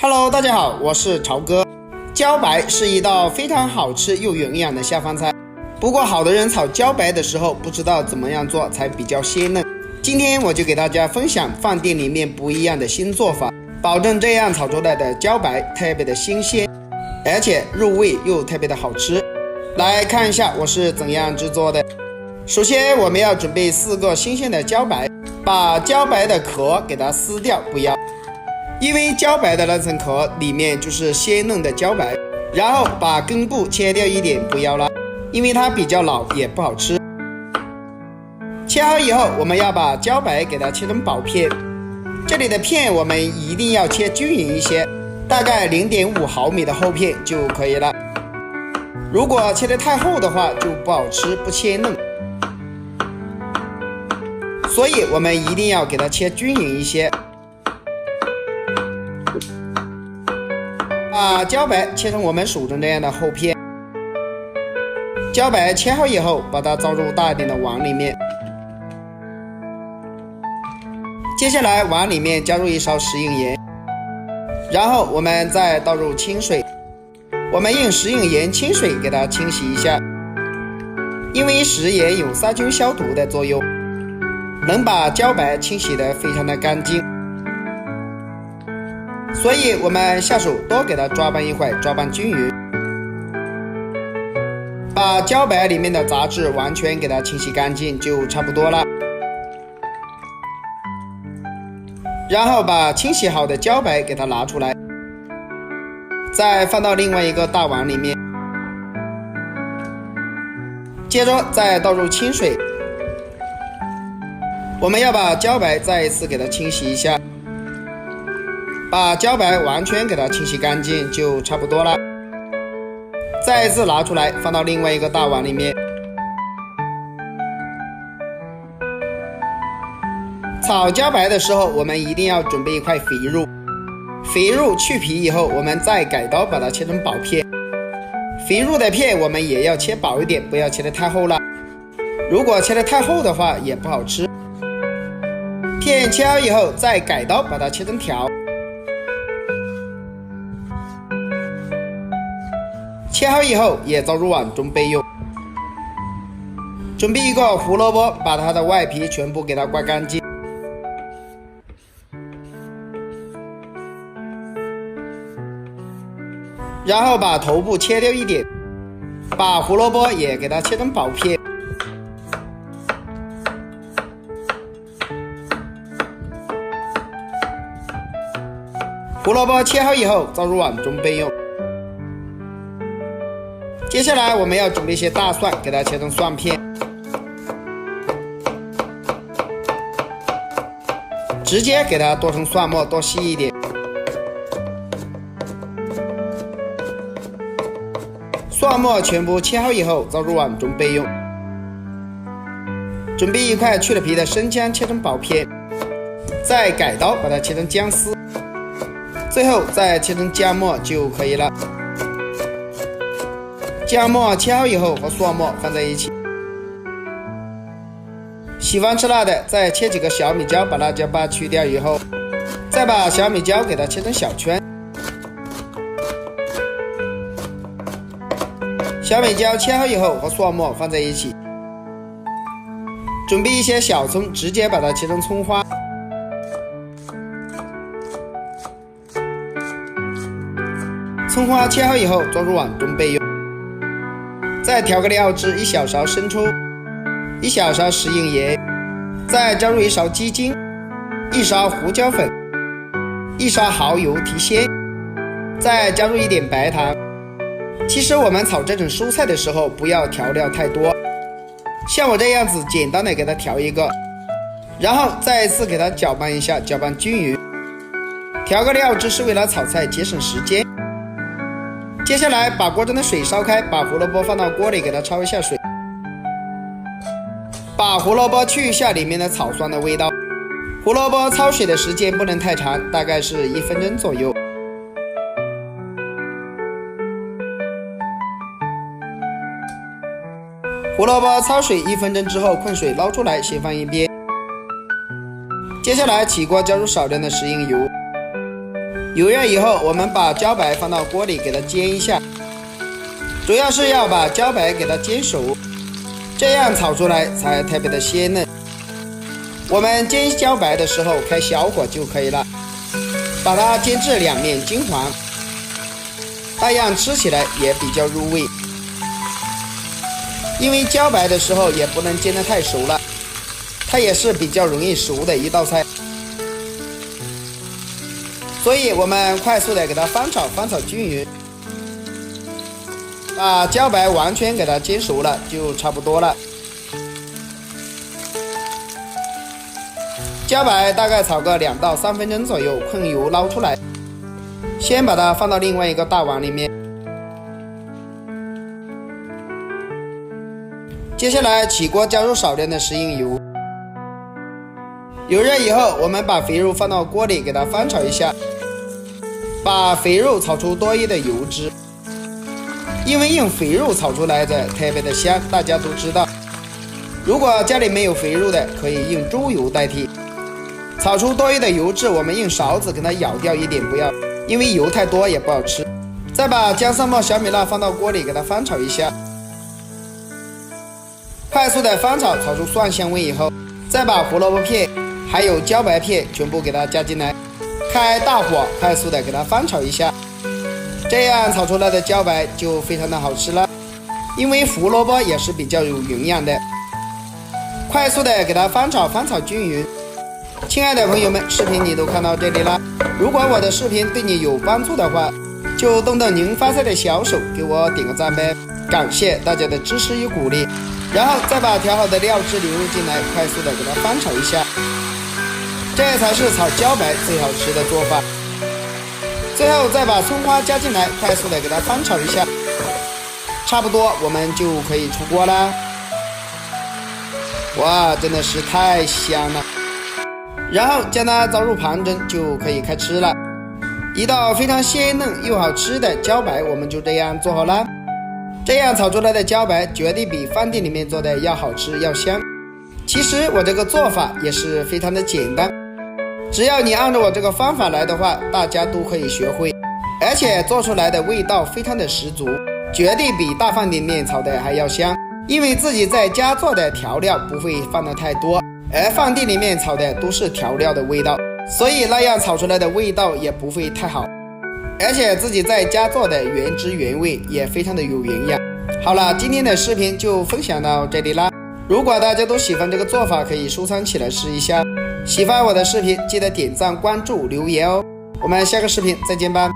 Hello， 大家好，我是潮哥。茭白是一道非常好吃又营养的下饭菜，不过好多人炒茭白的时候不知道怎么样做才比较鲜嫩。今天我就给大家分享饭店里面不一样的新做法，保证这样炒出来的茭白特别的新鲜，而且入味又特别的好吃。来看一下我是怎样制作的。首先我们要准备4个新鲜的茭白，把茭白的壳给它撕掉，不要，因为茭白的那层壳里面就是鲜嫩的茭白。然后把根部切掉一点，不要了，因为它比较老也不好吃。切好以后，我们要把茭白给它切成薄片，这里的片我们一定要切均匀一些，大概0.5毫米的厚片就可以了。如果切得太厚的话就不好吃，不鲜嫩，所以我们一定要给它切均匀一些。把茭白切成我们手中这样的厚片，茭白切好以后，把它倒入大一点的碗里面。接下来碗里面加入1勺食用盐，然后我们再倒入清水，我们用食用盐清水给它清洗一下，因为食盐有杀菌消毒的作用，能把茭白清洗得非常的干净。所以我们下手多给它抓拌一会，抓拌均匀，把茭白里面的杂质完全给它清洗干净就差不多了。然后把清洗好的茭白给它拿出来，再放到另外一个大碗里面，接着再倒入清水，我们要把茭白再一次给它清洗一下，把茭白完全给它清洗干净就差不多了。再一次拿出来放到另外一个大碗里面。炒茭白的时候我们一定要准备一块肥肉，肥肉去皮以后我们再改刀把它切成薄片，肥肉的片我们也要切薄一点，不要切得太厚了，如果切得太厚的话也不好吃。片切好以后再改刀把它切成条，切好以后也倒入碗中备用。准备一个胡萝卜，把它的外皮全部给它刮干净，然后把头部切掉一点，把胡萝卜也给它切成薄片。胡萝卜切好以后倒入碗中备用。接下来我们要准备一些大蒜，给它切成蒜片，直接给它剁成蒜末，剁细一点。蒜末全部切好以后倒入碗中备用。准备一块去了皮的生姜，切成薄片，再改刀把它切成姜丝，最后再切成姜末就可以了。姜末切好以后和蒜末放在一起。喜欢吃辣的再切几个小米椒，把辣椒疤去掉以后，再把小米椒给它切成小圈。小米椒切好以后和蒜末放在一起。准备一些小葱，直接把它切成葱花。葱花切好以后装入碗中备用。再调个料汁，1小勺生抽，1小勺食用盐，再加入1勺鸡精，1勺胡椒粉，1勺蚝油提鲜，再加入一点白糖。其实我们炒这种蔬菜的时候不要调料太多，像我这样子简单的给它调一个，然后再一次给它搅拌一下，搅拌均匀。调个料汁是为了炒菜节省时间。接下来把锅中的水烧开，把胡萝卜放到锅里给它焯一下水，把胡萝卜去一下里面的草酸的味道。胡萝卜焯水的时间不能太长，大概是1分钟左右。胡萝卜焯水1分钟之后控水捞出来，先放一边。接下来起锅加入少量的食用油，油热以后，我们把茭白放到锅里给它煎一下，主要是要把茭白给它煎熟，这样炒出来才特别的鲜嫩。我们煎茭白的时候开小火就可以了，把它煎至两面金黄，那样吃起来也比较入味。因为茭白的时候也不能煎得太熟了，它也是比较容易熟的一道菜。所以我们快速的给它翻炒均匀，把茭白完全给它煎熟了就差不多了。茭白大概炒个2到3分钟左右，控油捞出来，先把它放到另外一个大碗里面。接下来起锅加入少量的食用油，油热以后，我们把肥肉放到锅里给它翻炒一下，把肥肉炒出多余的油脂，因为用肥肉炒出来的特别的香，大家都知道。如果家里没有肥肉的，可以用猪油代替。炒出多余的油脂，我们用勺子给它舀掉一点，不要，因为油太多也不好吃。再把姜蒜末、小米辣放到锅里给它翻炒一下，快速的翻炒，炒出蒜香味以后，再把胡萝卜片还有茭白片全部给它加进来，开大火快速的给它翻炒一下，这样炒出来的茭白就非常的好吃了。因为胡萝卜也是比较有营养的，快速的给它翻炒均匀。亲爱的朋友们，视频你都看到这里了，如果我的视频对你有帮助的话，就动动您发财的小手给我点个赞呗，感谢大家的支持与鼓励。然后再把调好的料汁流入进来，快速的给它翻炒一下，这才是炒茭白最好吃的做法。最后再把葱花加进来，快速的给它翻炒一下，差不多我们就可以出锅啦。哇，真的是太香了！然后将它倒入盘中就可以开吃了。一道非常鲜嫩又好吃的茭白，我们就这样做好了。这样炒出来的茭白绝对比饭店里面做的要好吃要香。其实我这个做法也是非常的简单，只要你按照我这个方法来的话，大家都可以学会，而且做出来的味道非常的十足，绝对比大饭店里面炒的还要香。因为自己在家做的调料不会放的太多，而饭店里面炒的都是调料的味道，所以那样炒出来的味道也不会太好。而且自己在家做的原汁原味，也非常的有营养。好了，今天的视频就分享到这里啦。如果大家都喜欢这个做法，可以收藏起来试一下。喜欢我的视频，记得点赞、关注、留言哦。我们下个视频再见吧。